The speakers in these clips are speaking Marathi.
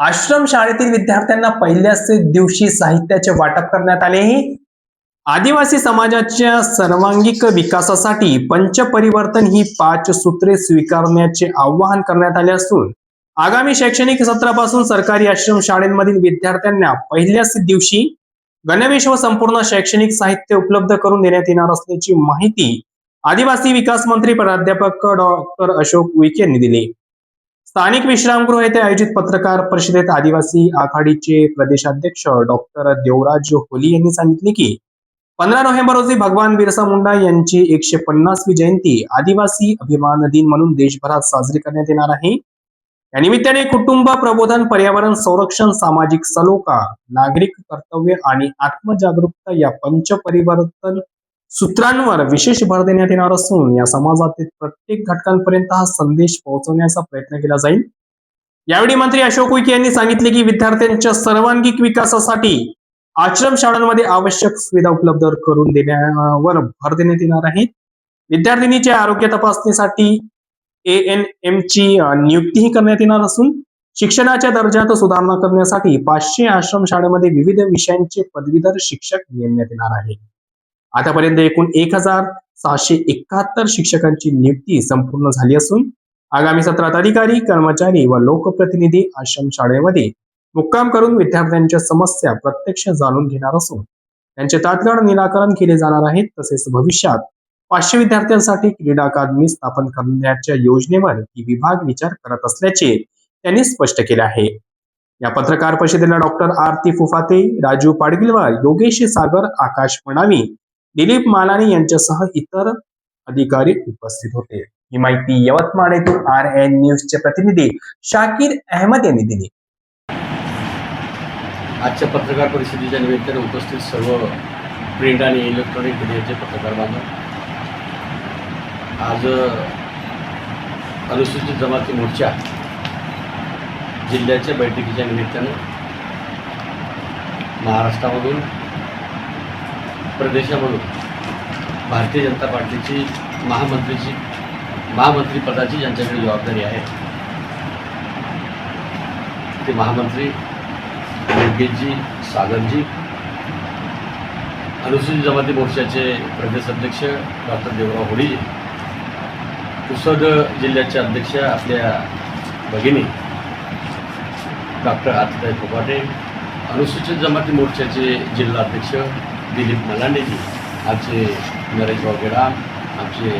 आश्रम शाळेतील विद्यार्थ्यांना पहिल्याच दिवशी साहित्याचे वाटप करण्यात आले. आदिवासी समाजाच्या सर्वांगीण विकासासाठी पंचपरिवर्तन ही 5 सूत्रे स्वीकारण्याचे आवाहन करण्यात आले असून आगामी शैक्षणिक सत्रापासून सरकारी आश्रम शाळेमधील विद्यार्थ्यांना पहिल्याच दिवशी गणवेश व संपूर्ण शैक्षणिक साहित्य उपलब्ध करून देण्यात येणार असल्याची माहिती आदिवासी विकास मंत्री प्राध्यापक डॉक्टर अशोक उईके यांनी दिली. स्थानिक विश्रामगृह येथे आयोजित पत्रकार परिषदेत आदिवासी आघाडीचे प्रदेशाध्यक्ष डॉक्टर देवराज होली यांनी सांगितले की 15 नोव्हेंबर रोजी भगवान बिरसा मुंडा यांची 150वी जयंती आदिवासी अभिमान दिन म्हणून देशभरात साजरी करण्यात येणार आहे. या निमित्ताने कुटुंब प्रबोधन, पर्यावरण संरक्षण, सामाजिक सलोखा, नागरिक कर्तव्य आणि आत्मजागरूकता या पंचपरिवर्तन सूत्रांवर विशेष भर देण्यात येणार असून या समाजातील प्रत्येक घटकांपर्यंत हा संदेश पोहोचवण्याचा प्रयत्न केला जाईल. यावेळी मंत्री अशोक उईके यांनी सांगितले की विद्यार्थ्यांच्या सर्वांगीण विकासासाठी आश्रम शाळांमध्ये आवश्यक सुविधा उपलब्ध करून देण्यावर भर देण्यात येणार आहे. विद्यार्थिनीच्या आरोग्य तपासणीसाठी ANM ची नियुक्तीही करण्यात येणार असून शिक्षणाच्या दर्जात सुधारणा करण्यासाठी 500 आश्रम शाळेमध्ये विविध विषयांचे पदवीधर शिक्षक नेमण्यात येणार आहे. आतापर्यंत एकूण 1671 शिक्षकांची नियुक्ती संपूर्ण झाली असून आगामी सत्रात अधिकारी, कर्मचारी व लोकप्रतिनिधी आश्रम शाळेमध्ये मुक्काम करून विद्यार्थ्यांच्या समस्या प्रत्यक्ष जाणून घेणार असून त्यांचे तात्काळ निराकरण केले जाणार आहे. तसेच भविष्यात 500 विद्यार्थ्यांसाठी क्रीडा अकादमी स्थापन करण्याच्या योजनेवर ही विभाग विचार करत असल्याचे त्यांनी स्पष्ट केले आहे. या पत्रकार परिषदेला डॉक्टर आरती फुफाते, राजू पाडगिलवार, योगेश सागर, आकाश मणावी, दिलीप मालानी यांच्यासह इतर अधिकारी उपस्थित होते. ही माहिती यवतमाळ येथून RN न्यूजचे प्रतिनिधी शाकीर अहमद यांनी दिली. आजच्या पत्रकार परिषदेच्या निमित्ताने उपस्थित सर्व प्रिंट आणि इलेक्ट्रॉनिक मीडियाचे पत्रकार बांधव, आज अनुसूचित जमाती मोर्चा जिल्ह्याच्या बैठकीच्या निमित्तानं महाराष्ट्रामधून, प्रदेशामधून भारतीय जनता पार्टीची महामंत्री पदाची ज्यांच्याकडे जबाबदारी आहे ते महामंत्री योगेशजी, सागरजी, अनुसूचित जमाती मोर्चाचे प्रदेशाध्यक्ष डॉक्टर देवराव होळीजी, पुसद जिल्ह्याचे अध्यक्ष आपल्या भगिनी डॉक्टर आरतीताई फुफाटे, अनुसूचित जमाती मोर्चाचे जिल्हा अध्यक्ष दिलीप मलांडेजी, आमचे नरेश गेडाम, आमचे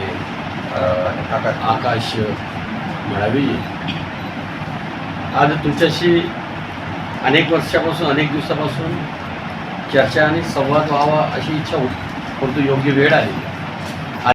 आकाश मळावीजी. आज तुमच्याशी अनेक वर्षापासून, अनेक दिवसापासून चर्चा आणि संवाद व्हावा अशी इच्छा होती, परंतु योग्य वेळ आली.